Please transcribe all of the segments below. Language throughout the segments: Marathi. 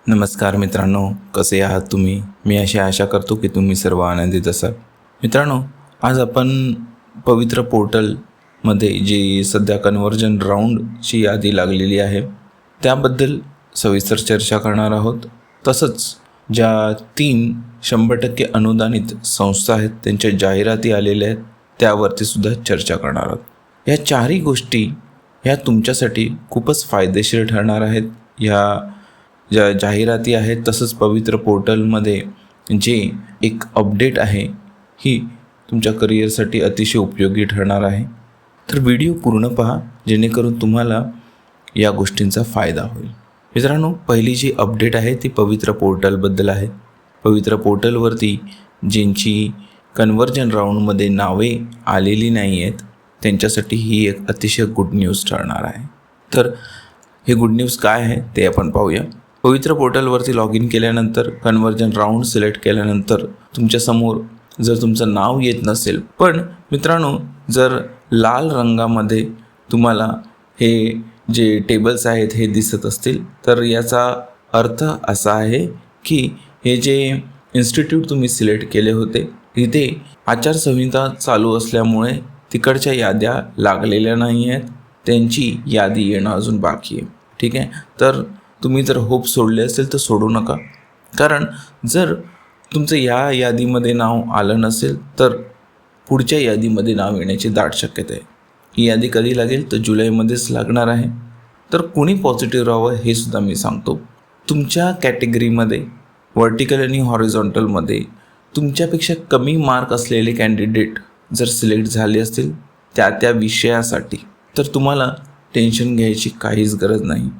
नमस्कार मित्रांनो, कसे आहात तुम्ही? मी अशी आशा करतो की तुम्ही सर्व आनंदित असाल. मित्रांनो, आज आपण पवित्र पोर्टलमध्ये जी सध्या कन्व्हर्जन राऊंडची यादी लागलेली आहे त्याबद्दल सविस्तर चर्चा करणार आहोत. तसंच ज्या 100% अनुदानित संस्था आहेत त्यांच्या जाहिराती आलेल्या आहेत त्यावरती सुद्धा चर्चा करणार आहोत. या चारही गोष्टी ह्या तुमच्यासाठी खूपच फायदेशीर ठरणार आहेत. ज्या जाहिराती आहेत तसंच पवित्र पोर्टलमध्ये जे एक अपडेट आहे ही तुमच्या करिअरसाठी अतिशय उपयोगी ठरणार आहे. तर व्हिडिओ पूर्ण पहा जेणेकरून तुम्हाला या गोष्टींचा फायदा होईल. मित्रांनो, पहिली जी अपडेट आहे ती पवित्र पोर्टलबद्दल आहे. पवित्र पोर्टलवरती ज्यांची कन्व्हर्जन राऊंडमध्ये नावे आलेली नाही आहेत त्यांच्यासाठी ही एक अतिशय गुड न्यूज ठरणार आहे. तर हे गुड न्यूज काय आहे ते आपण पाहूया. पवित्र पोर्टलवरती लॉग इन केल्यानंतर कन्व्हर्जन राऊंड सिलेक्ट केल्यानंतर तुमच्यासमोर जर तुमचं नाव येत नसेल, पण मित्रांनो जर लाल रंगामध्ये तुम्हाला हे जे टेबल्स आहेत हे दिसत असतील तर याचा अर्थ असा आहे की हे जे इन्स्टिट्यूट तुम्ही सिलेक्ट केले होते इथे आचारसंहिता चालू असल्यामुळे तिकडच्या याद्या लागलेल्या नाही आहेत, त्यांची यादी येणं अजून बाकी आहे. ठीक आहे, तर तुम्ही जर होप सोडले असेल तर सोडू नका, कारण जर तुमचं या यादीमध्ये नाव आलं नसेल तर पुढच्या यादीमध्ये नाव येण्याची दाट शक्यता आहे. ही यादी कधी लागेल तर जुलैमध्येच लागणार आहे. तर कोणी पॉझिटिव्ह राहावं हे सुद्धा मी सांगतो. तुमच्या कॅटेगरीमध्ये व्हर्टिकल आणि हॉरिझॉन्टलमध्ये तुमच्यापेक्षा कमी मार्क असलेले कॅन्डिडेट जर सिलेक्ट झाले असतील त्या विषयासाठी तर तुम्हाला टेन्शन घ्यायची काहीच गरज नाही,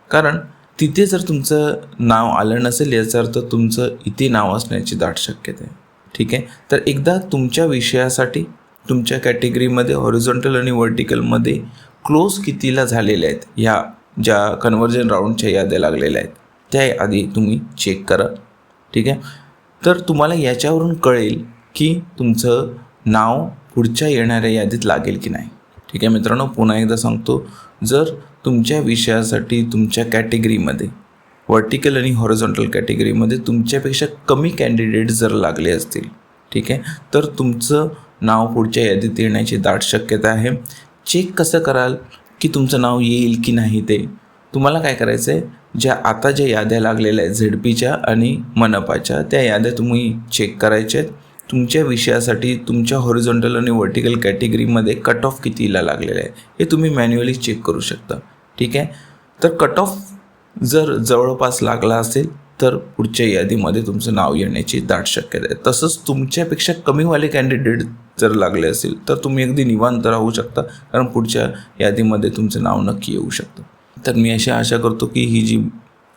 कारण तिथे जर तुमचं नाव आलं नसेल याचा अर्थ तुमचं इथे नाव असण्याची दाट शक्यता आहे. ठीक आहे, तर एकदा तुमच्या विषयासाठी तुमच्या कॅटेगरीमध्ये हॉरिझॉन्टल आणि व्हर्टिकलमध्ये क्लोज कितीला झालेल्या आहेत ह्या ज्या कन्व्हर्जन राऊंडच्या याद्या लागलेल्या आहेत त्या आधी तुम्ही चेक करा. ठीक आहे, तर तुम्हाला याच्यावरून कळेल की तुमचं नाव पुढच्या येणाऱ्या यादीत लागेल की नाही. ठीक आहे मित्रांनो, पुन्हा एकदा सांगतो, जर तुमच्या विषयासाठी तुमच्या कॅटेगरीमध्ये व्हर्टिकल आणि हॉरिझॉन्टल कॅटेगरीमध्ये तुमच्यापेक्षा कमी कॅन्डिडेट जर लागले असतील, ठीक आहे, तर तुमचं नाव पुढच्या यादीत येण्याची दाट शक्यता आहे. चेक कसं कराल की तुमचं नाव येईल की नाही ते तुम्हाला काय करायचं आहे, ज्या याद्या लागलेल्या आहेत झेडपीच्या आणि मनपाच्या त्या याद्या तुम्ही चेक करायच्या आहेत. तुमच्या विषयासाठी तुमच्या हॉरिझॉन्टल आणि व्हर्टिकल कॅटेगरीमध्ये कट ऑफ कितीला लागलेलं आहे हे तुम्ही मॅन्युअली चेक करू शकता. ठीक आहे, तर कट ऑफ जर जवळपास लागला असेल तर पुढच्या यादीमध्ये तुमचं नाव येण्याची दाट शक्यता आहे. तसंच तुमच्यापेक्षा कमीवाले कॅन्डिडेट जर लागले असेल तर तुम्ही अगदी निवांत राहू शकता, कारण पुढच्या यादीमध्ये तुमचं नाव नक्की येऊ शकतं. तर मी अशी आशा करतो की ही जी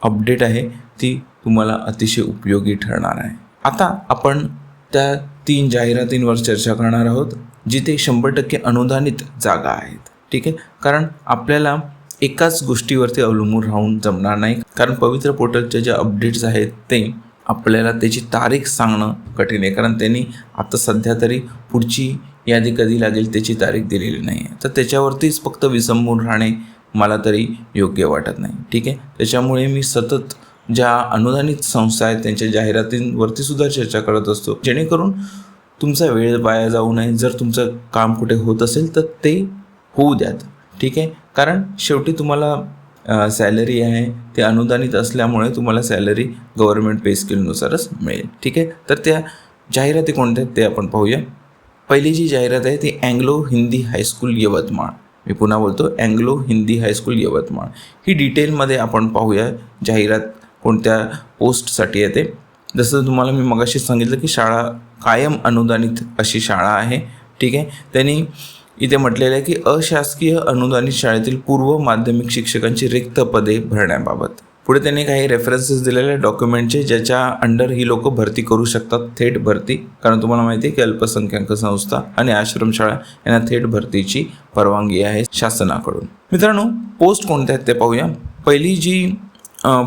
अपडेट आहे ती तुम्हाला अतिशय उपयोगी ठरणार आहे. आता आपण त्या 3 जाहिरातींवर चर्चा करणार आहोत जिथे 100% अनुदानित जागा आहेत. ठीक आहे, कारण आपल्याला एकाच गोष्टीवरती अवलंबून राहून जमणार नाही, कारण पवित्र पोर्टलचे जे अपडेट्स आहेत ते आपल्याला त्याची तारीख सांगणं कठीण आहे, कारण त्यांनी आता सध्या तरी पुढची यादी कधी लागेल त्याची तारीख दिलेली नाही आहे. तर त्याच्यावरतीच फक्त विसंबून राहणे मला तरी योग्य वाटत नाही. ठीक आहे, त्याच्यामुळे मी सतत ज्या अनुदानित संस्था आहेत त्यांच्या जाहिरातींवरती सुद्धा चर्चा करत असतो, जेणेकरून तुमचा वेळ वाया जाऊ नये. जर तुमचं काम कुठे होत असेल तर ते होऊ द्यात. ठीक आहे, कारण शेवटी तुम्हाला सॅलरी आहे ते अनुदानित असल्यामुळे तुम्हाला सॅलरी गव्हर्नमेंट पे स्केलनुसारच मिळेल. ठीक आहे, तर त्या जाहिराती कोणत्या आहेत ते आपण पाहूया. पहिली जी जाहिरात आहे ती अँग्लो हिंदी हायस्कूल यवतमाळ. मी पुन्हा बोलतो, अँग्लो हिंदी हायस्कूल यवतमाळ. ही डिटेलमध्ये आपण पाहूया जाहिरात कोणत्या पोस्टसाठी येते. जसं तुम्हाला मी मगाशी सांगितलं की शाळा कायम अनुदानित अशी शाळा आहे. ठीक आहे, त्यांनी इथे म्हटलेलं आहे की अशासकीय अनुदानित शाळेतील पूर्व माध्यमिक शिक्षकांची रिक्त पदे भरण्याबाबत. पुढे त्यांनी काही रेफरन्सेस दिलेले डॉक्युमेंटचे ज्याच्या अंडर ही लोक भरती करू शकतात, थेट भरती, कारण तुम्हाला माहिती आहे की अल्पसंख्याक संस्था आणि आश्रमशाळा यांना थेट भरतीची परवानगी आहे शासनाकडून. मित्रांनो, पोस्ट कोणत्या आहेत ते पाहूया. पहिली जी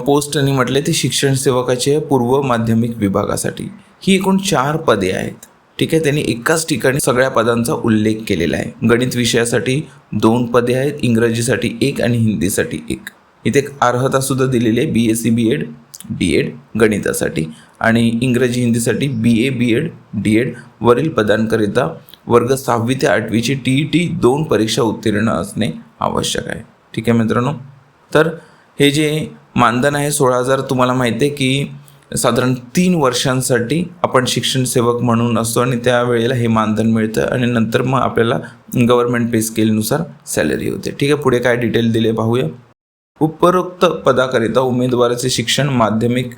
पोस्ट त्यांनी म्हटले ती शिक्षण सेवकाचे पूर्व माध्यमिक विभागासाठी. ही एकूण 4 पदे आहेत. ठीक आहे, त्यांनी एकाच ठिकाणी सगळ्या पदांचा उल्लेख केलेला आहे. गणित विषयासाठी 2 पदे आहेत, इंग्रजीसाठी 1 आणि हिंदीसाठी 1. इथे एक अर्हता सुद्धा दिलेली आहे BSc BEd D.Ed गणितासाठी आणि इंग्रजी हिंदीसाठी BA B.Ed D.Ed वरील पदांकरिता वर्ग 6वी ते 8वीची TET 2 परीक्षा उत्तीर्ण असणे आवश्यक आहे. ठीक आहे मित्रांनो. तर हे जे मानधन आहे 16,000 तुम्हाला माहिती आहे की साधारण 3 वर्षांसाठी आपण शिक्षण सेवक म्हणून असतो आणि त्यावेळेला हे मानधन मिळतं आणि नंतर मग आपल्याला गव्हर्नमेंट पे स्केलनुसार सॅलरी होते. ठीक आहे. पुढे काय डिटेल दिले पाहूया. उपरोक्त पदाकरिता उमेदवाराचे शिक्षण माध्यमिक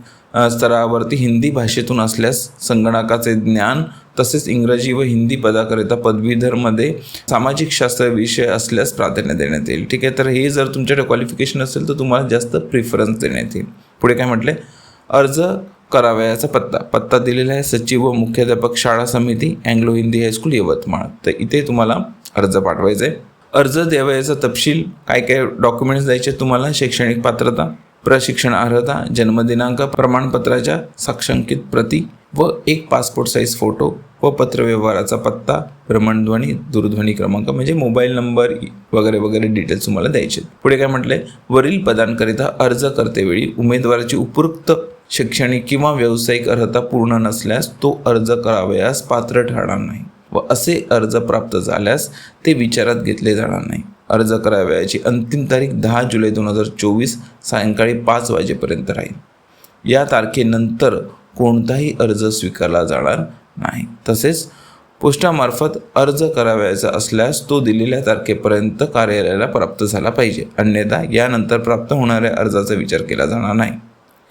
स्तरावरती हिंदी भाषेतून असल्यास संगणकाचे ज्ञान तसेच इंग्रजी व हिंदी पदाकरिता पदवीधरमध्ये सामाजिक शास्त्र विषय असल्यास प्राधान्य देण्यात येईल. ठीक आहे. तर हे जर तुमच्याकडे क्वालिफिकेशन असेल तर तुम्हाला जास्त प्रिफरन्स देण्यात येईल. पुढे काय म्हटले, अर्ज करावयाचा पत्ता दिलेला आहे सचिव व मुख्याध्यापक शाळा समिती अँग्लो हिंदी हायस्कूल यवतमाळ. तर इथे तुम्हाला अर्ज पाठवायचा आहे. अर्ज द्यावयाचा तपशील काय काय डॉक्युमेंट्स द्यायचे तुम्हाला, शैक्षणिक पात्रता, प्रशिक्षण अर्हता, जन्मदिनांक, प्रमाणपत्राच्या साक्षांकित प्रती व एक पासपोर्ट साईज फोटो व पत्रव्यवहाराचा पत्ता, भ्रमणध्वनी, दूरध्वनी क्रमांक म्हणजे मोबाईल नंबर वगैरे वगैरे डिटेल्स तुम्हाला द्यायचे. पुढे काय म्हटलंय, वरील पदांकरिता अर्ज करतेवेळी उमेदवाराची उपरोक्त शैक्षणिक किंवा व्यावसायिक अर्हता पूर्ण नसल्यास तो अर्ज करावयास पात्र ठरणार नाही व असे अर्ज प्राप्त झाल्यास ते विचारात घेतले जाणार नाही. अर्ज करावयाची अंतिम तारीख 10 जुलै 2024 सायंकाळी 5 वाजेपर्यंत राहील. या तारखेनंतर कोणताही अर्ज स्वीकारला जाणार नाही. तसेच पोस्टामार्फत अर्ज करावयाचा असल्यास तो दिलेल्या तारखेपर्यंत कार्यालयाला प्राप्त झाला पाहिजे, अन्यथा यानंतर प्राप्त होणाऱ्या अर्जाचा विचार केला जाणार नाही.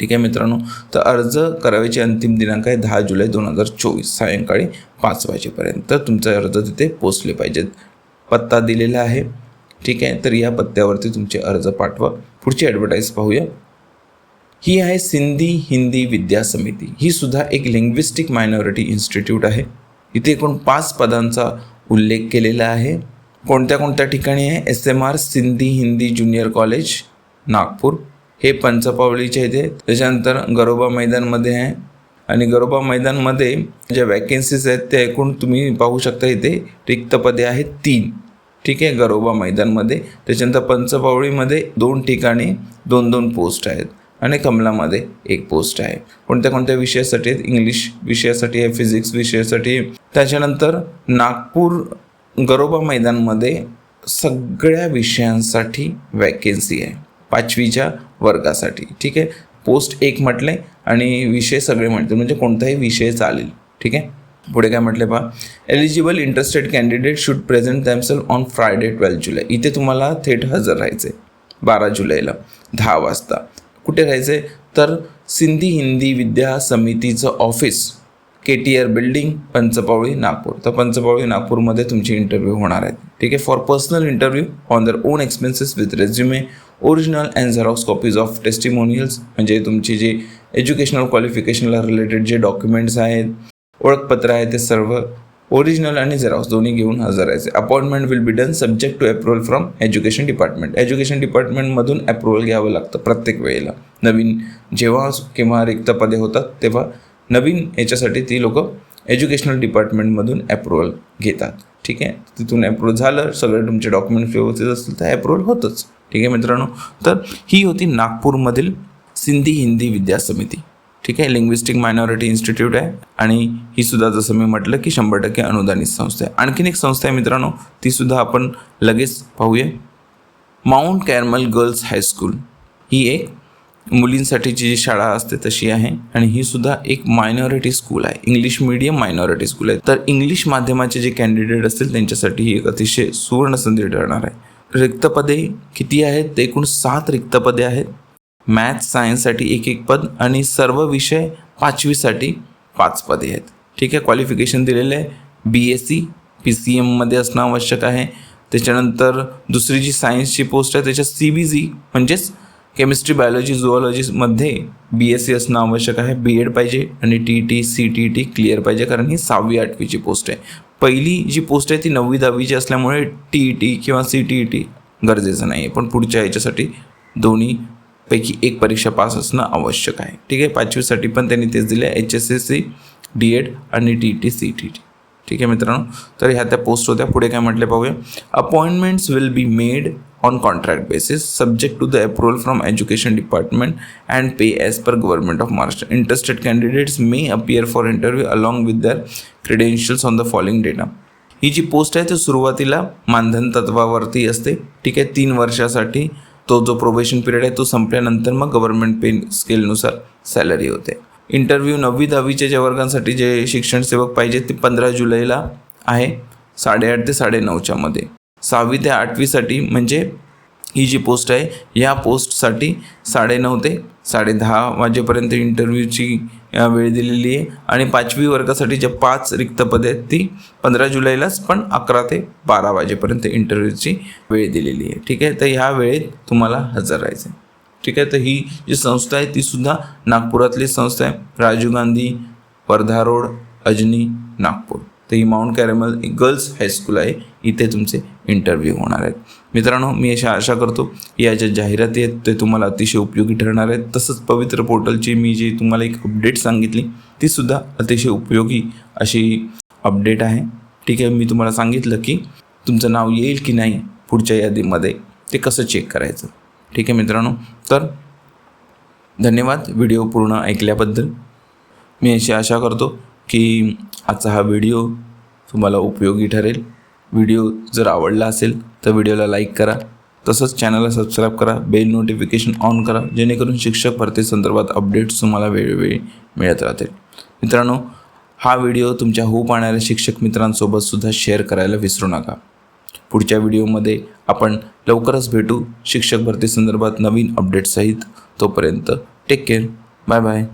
ठीक आहे मित्रांनो. तर अर्ज करावयाची अंतिम दिनांक आहे 10 जुलै 2024 सायंकाळी 5 वाजेपर्यंत तुमचे अर्ज तिथे पोचले पाहिजेत. पत्ता दिलेला आहे. ठीक आहे. तर या पत्त्यावरती तुमचे अर्ज पाठवा. पुढची ॲडव्हर्टाईज पाहूया. ही आहे सिंधी हिंदी विद्या समिती. ही सुद्धा एक लिंग्विस्टिक मायनॉरिटी इन्स्टिट्यूट आहे. इथे एकूण 5 पदांचा उल्लेख केलेला आहे. कोणत्या कोणत्या ठिकाणी आहे, SMR Sindhi Hindi junior college Nagpur, हे पंचपावलीच्या इथे. त्याच्यानंतर गरोबा मैदानमध्ये आहे आणि गरोबा मैदानमध्ये ज्या वॅकेन्सीज आहेत त्या एकूण तुम्ही पाहू शकता. इथे रिक्त पदे आहेत 3. ठीक आहे, गरोबा मैदानमध्ये. त्याच्यानंतर पंचपावळीमध्ये 2 ठिकाणी 2-2 पोस्ट आहेत आणि कमलामध्ये 1 पोस्ट आहे. कोणत्या कोणत्या विषयासाठी आहेत, इंग्लिश विषयासाठी आहे, फिजिक्स विषयासाठी. त्याच्यानंतर नागपूर गरोबा मैदानमध्ये सगळ्या विषयांसाठी वॅकेन्सी आहे 5वीच्या वर्गासाठी. ठीक आहे. पोस्ट 1 म्हटले आणि विषय सगळे म्हटले, म्हणजे कोणताही विषय चालेल. ठीक आहे. पुढे काय म्हटले पहा, eligible interested candidate should present themselves on Friday 12 जुलै. इथे तुम्हाला थेट हजर राहायचे 12 जुलैला 10 वाजता. कुठे राहायचे तर सिंधी हिंदी विद्या समितीचं ऑफिस KTR बिल्डिंग पंचपावळी नागपूर. तर पंचपावळी नागपूरमध्ये तुमची इंटरव्ह्यू होणार आहेत. ठीक आहे. For personal interview on their own expenses with resume, original and Xerox copies of testimonials, म्हणजे तुमची जी एज्युकेशनल क्वालिफिकेशनला रिलेटेड जे डॉक्युमेंट्स आहेत, ओळखपत्र आहे, ते सर्व ओरिजिनल आणि झेरॉक्स दोन्ही घेऊन हजर राहायचे. Appointment will be done subject to approval from education department. Education डिपार्टमेंटमधून अप्रुव्हल घ्यावं लागतं प्रत्येक वेळेला. नवीन जेव्हा किंवा रिक्त पदे होतात तेव्हा नवीन याच्यासाठी ती लोक एज्युकेशनल डिपार्टमेंटमधून अप्रुव्हल घेतात. ठीक आहे. तिथून अप्रुव्हल झालं, सगळे तुमचे डॉक्युमेंट्स व्यवस्थित असतील तर अप्रुव्हल होतंच. ठीक आहे मित्रांनो. तर ही होती नागपूरमधील सिंधी हिंदी विद्या समिती. ठीक आहे. लिंग्विस्टिक मायनॉरिटी इन्स्टिट्यूट आहे आणि ही सुद्धा जसं मी म्हटलं की 100% अनुदानित संस्था आहे. आणखीन एक संस्था आहे मित्रांनो, ती सुद्धा आपण लगेच पाहूया. माउंट कॅर्मल गर्ल्स हायस्कूल ही एक मुलींसाठीची जी शाळा असते तशी आहे आणि ही सुद्धा एक मायनॉरिटी स्कूल आहे, इंग्लिश मीडियम मायनॉरिटी स्कूल आहे. तर इंग्लिश माध्यमाचे जे कॅन्डिडेट असतील त्यांच्यासाठी ही एक अतिशय सुवर्ण संधी ठरणार आहे. रिक्त पदे किती आहेत, ते एकूण 7 रिक्त पदे आहेत. मॅथ्स सायन्ससाठी 1-1 पद आणि सर्व विषय 5वीसाठी 5 पदे आहेत. ठीक आहे. क्वालिफिकेशन दिलेलं आहे BSc PCMमध्ये असणं आवश्यक आहे. त्याच्यानंतर दुसरी जी सायन्सची पोस्ट आहे त्याच्यात CBG म्हणजेच केमिस्ट्री बायोलॉजी झुऑलॉजीमध्ये BSc असणं आवश्यक आहे. B.Ed पाहिजे आणि TET CTET क्लिअर पाहिजे, कारण ही 6वी 8वीची पोस्ट आहे. पहिली जी पोस्ट आहे ती 9वी 10वीची असल्यामुळे TET किंवा CTET गरजेचं नाही आहे, पण पुढच्या याच्यासाठी दोन्हीपैकी एक परीक्षा पास असणं आवश्यक आहे. ठीक आहे. 5वीसाठी पण त्यांनी तेच दिले, HSSC D.Ed आणि TET CTET. ठीक आहे मित्रांनो, तर ह्या त्या पोस्ट होत्या. पुढे काय म्हटले पाहूया. Appointments will be made on contract basis subject to the approval from education department and pay as per government of Maharashtra. Interested candidates may appear for interview along with their credentials on the following data. ही जी पोस्ट आहे ती सुरुवातीला मानधन तत्वावरती असते. ठीक आहे, 3 वर्षासाठी तो जो प्रोबेशन पिरियड आहे तो संपल्यानंतर मग गव्हर्नमेंट पे स्केलनुसार सॅलरी होते. इंटरव्ह्यू 9वी-10वीच्या ज्या वर्गांसाठी जे शिक्षण सेवक पाहिजे ते 15 जुलैला आहे 8:30 ते 9:30च्या मध्ये. 6वी ते 8वीसाठी म्हणजे ही जी पोस्ट आहे या पोस्टसाठी 9:30 ते 10:30 वाजेपर्यंत इंटरव्ह्यूची वेळ दिलेली आहे. आणि 5वी वर्गासाठी ज्या 5 रिक्त पदे आहेत ती 15 जुलैलाच पण 11 ते 12 वाजेपर्यंत इंटरव्ह्यूची वेळ दिलेली आहे. ठीक आहे, तर ह्या वेळेत तुम्हाला हजर राहायचं आहे. ठीक आहे, तर ही जी संस्था आहे तीसुद्धा नागपुरातली संस्था आहे. राजीव गांधी वर्धा रोड अजनी नागपूर. तर ही माउंट कॅरेमल गर्ल्स हायस्कूल आहे, इथे तुमचे इंटरव्ह्यू होणार आहेत. मित्रांनो, मी अशा आशा करतो की या ज्या जाहिराती आहेत ते तुम्हाला अतिशय उपयोगी ठरणार आहेत. तसंच पवित्र पोर्टलची मी जी तुम्हाला एक अपडेट सांगितली तीसुद्धा अतिशय उपयोगी अशी अपडेट आहे. ठीक आहे, मी तुम्हाला सांगितलं की तुमचं नाव येईल की नाही पुढच्या यादीमध्ये ते कसं चेक करायचं. ठीक आहे मित्रांनो, तर धन्यवाद व्हिडिओ पूर्ण ऐकल्याबद्दल. मी अशी आशा करतो की आजचा हा व्हिडिओ तुम्हाला उपयोगी ठरेल. व्हिडिओ जर आवडला असेल तर व्हिडिओला लाईक करा. तसंच चॅनलला सबस्क्राईब करा. बेल नोटिफिकेशन ऑन करा जेणेकरून शिक्षक भरती संदर्भात अपडेट्स तुम्हाला वेळोवेळी मिळत राहतील. मित्रांनो, हा व्हिडिओ तुमच्या होऊ पाहणाऱ्या शिक्षक मित्रांसोबतसुद्धा शेअर करायला विसरू नका. पुढच्या व्हिडिओमध्ये आपण लवकरच भेटू शिक्षक भरती संदर्भात नवीन अपडेट्ससहित. तोपर्यंत टेक केअर. Bye bye.